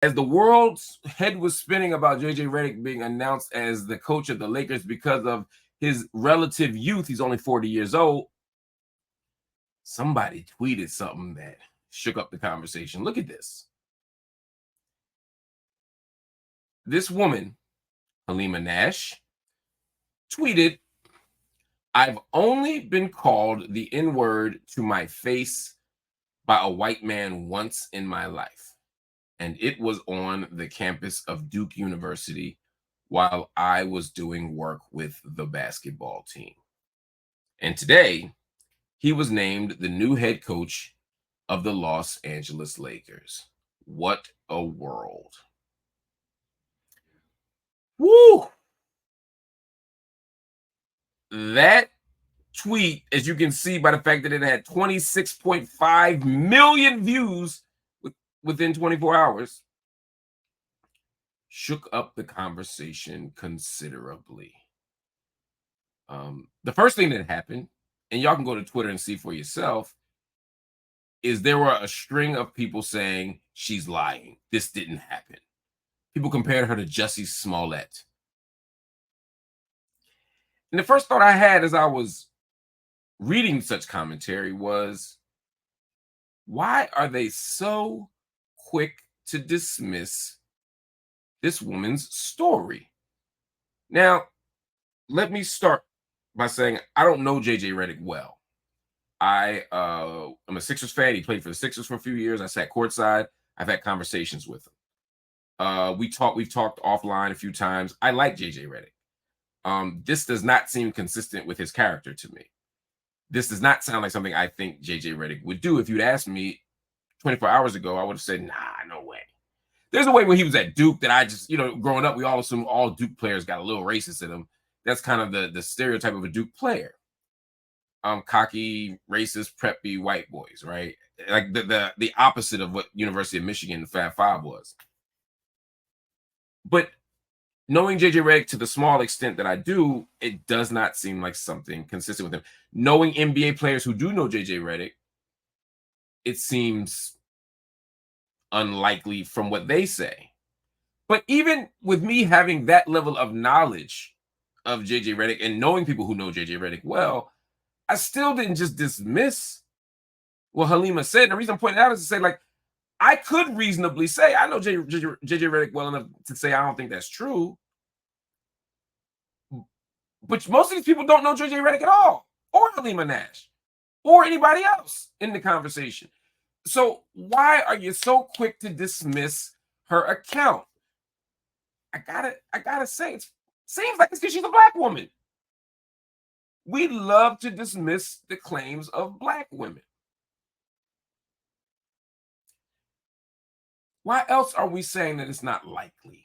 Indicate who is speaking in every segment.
Speaker 1: as the world's head was spinning about JJ Redick being announced as the coach of the Lakers because of his relative youth, he's only 40 years old, somebody tweeted something that shook up the conversation. Look at this. This woman, Halima Nash, tweeted, "I've only been called the N-word to my face by a white man once in my life, and it was on the campus of Duke University while I was doing work with the basketball team. And today, he was named the new head coach of the Los Angeles Lakers." What a world. Woo! That tweet, as you can see by the fact that it had 26.5 million views within 24 hours, shook up the conversation considerably. The first thing that happened, and y'all can go to Twitter and see for yourself, is there were a string of people saying she's lying. This didn't happen. People compared her to Jussie Smollett. And the first thought I had as I was reading such commentary was, why are they so quick to dismiss this woman's story? Now, let me start by saying I don't know JJ Redick well. I'm a Sixers fan. He played for the Sixers for a few years. I sat courtside. I've had conversations with him. We've talked offline a few times. I like JJ Redick. This does not seem consistent with his character to me. This does not sound like something I think JJ Redick would do. If you'd asked me 24 hours ago, I would have said, nah, no way. There's a way when he was at Duke that I just, growing up, we all assume all Duke players got a little racist in them. That's kind of the stereotype of a Duke player. Cocky, racist, preppy white boys, right? Like the opposite of what University of Michigan, the Fab Five was. But knowing JJ Redick to the small extent that I do, it does not seem like something consistent with him. Knowing NBA players who do know JJ Redick, it seems unlikely from what they say. But even with me having that level of knowledge of JJ Redick and knowing people who know JJ Redick well, I still didn't just dismiss what Halima said. And the reason I'm pointing out is to say, like, I could reasonably say, I know JJ Redick well enough to say I don't think that's true. But most of these people don't know JJ Redick at all, or Halima Nash, or anybody else in the conversation. So why are you so quick to dismiss her account? I gotta say, it seems like it's because she's a black woman. We love to dismiss the claims of black women. Why else are we saying that it's not likely?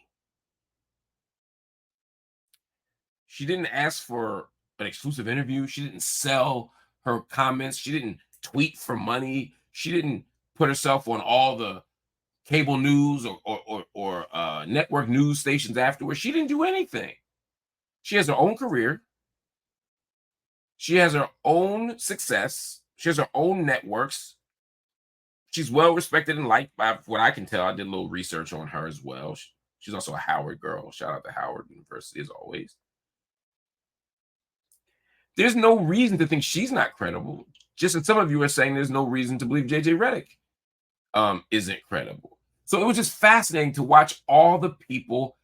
Speaker 1: She didn't ask for an exclusive interview. She didn't sell her comments. She didn't tweet for money. She didn't put herself on all the cable news or network news stations afterwards. She didn't do anything. She has her own career. She has her own success. She has her own networks. She's well respected and liked by what I can tell. I did a little research on her as well. She's also a Howard girl. Shout out to Howard University as always. There's no reason to think she's not credible. Just as some of you are saying, there's no reason to believe JJ Redick isn't credible. So it was just fascinating to watch all the people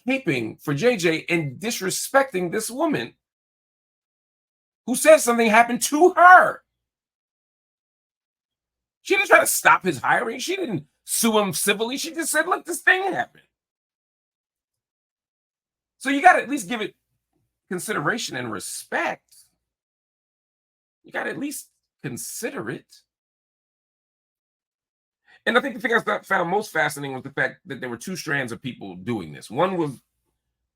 Speaker 1: caping for JJ and disrespecting this woman who says something happened to her. She didn't try to stop his hiring. She didn't sue him civilly. She just said, look, this thing happened. So you got to at least give it consideration and respect. You got to at least consider it. And I think the thing I found most fascinating was the fact that there were two strands of people doing this. One was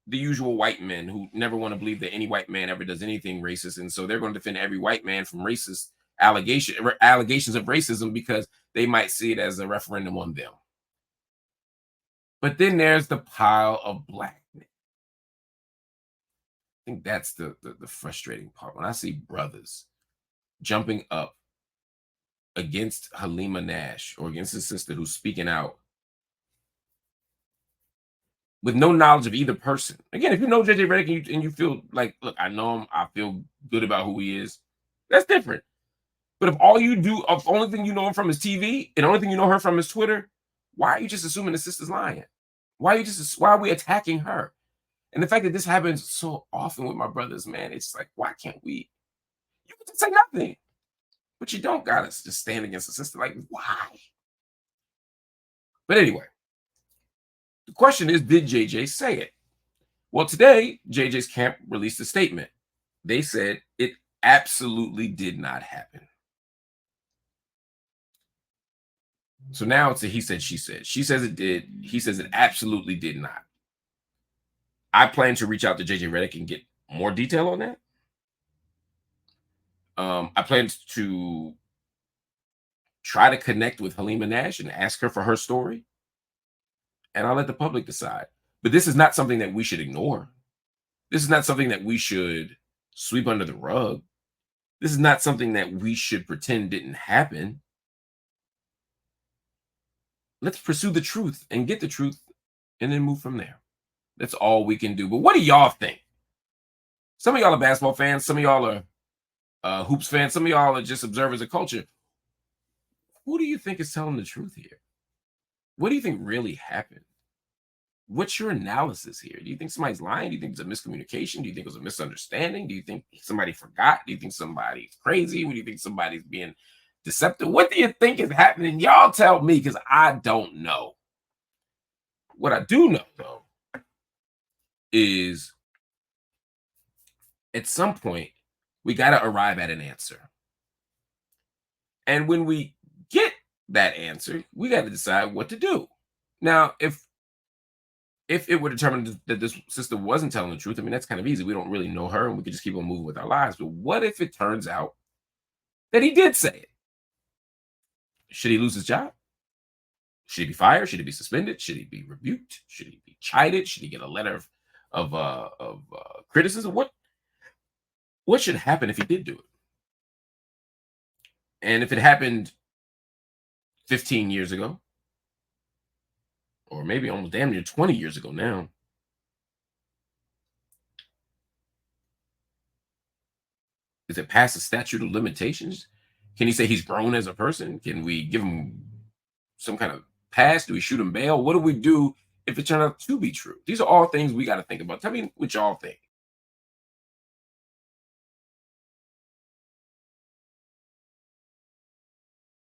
Speaker 1: the usual white men who never want to believe that any white man ever does anything racist. And so they're going to defend every white man from racist allegations of racism because they might see it as a referendum on them. But then there's the pile of black men. I think that's the frustrating part. When I see brothers jumping up against Halima Nash or against his sister who's speaking out with no knowledge of either person. Again, if you know JJ Redick and you feel like, look, I know him, I feel good about who he is, that's different. But if the only thing you know him from is TV, and the only thing you know her from is Twitter, why are you just assuming the sister's lying? Why are we attacking her? And the fact that this happens so often with my brothers, man, it's like, why can't we? You can just say nothing, but you don't got to just stand against the sister. Like, why? But anyway, the question is, did JJ say it? Well, today, JJ's camp released a statement. They said it absolutely did not happen. So now it's a he said, she said. She says it did. He says it absolutely did not. I plan to reach out to JJ Redick and get more detail on that. I plan to try to connect with Halima Nash and ask her for her story. And I'll let the public decide. But this is not something that we should ignore. This is not something that we should sweep under the rug. This is not something that we should pretend didn't happen. Let's pursue the truth and get the truth and then move from there. That's all we can do. But what do y'all think? Some of y'all are basketball fans. Some of y'all are hoops fans. Some of y'all are just observers of culture. Who do you think is telling the truth here? What do you think really happened? What's your analysis here? Do you think somebody's lying? Do you think it's a miscommunication? Do you think it was a misunderstanding? Do you think somebody forgot? Do you think somebody's crazy? Do you think somebody's being deceptive? What do you think is happening? Y'all tell me, because I don't know. What I do know, though, is at some point, we got to arrive at an answer. And when we get that answer, we got to decide what to do. Now, if it were determined that this sister wasn't telling the truth, I mean, that's kind of easy. We don't really know her and we could just keep on moving with our lives. But what if it turns out that he did say it? Should he lose his job? Should he be fired? Should he be suspended? Should he be rebuked? Should he be chided? Should he get a letter of criticism? What should happen if he did do it? And if it happened 15 years ago, or maybe almost damn near 20 years ago now, is it past the statute of limitations? Can he say he's grown as a person? Can we give him some kind of pass? Do we shoot him bail? What do we do if it turned out to be true? These are all things we got to think about. Tell me what y'all think.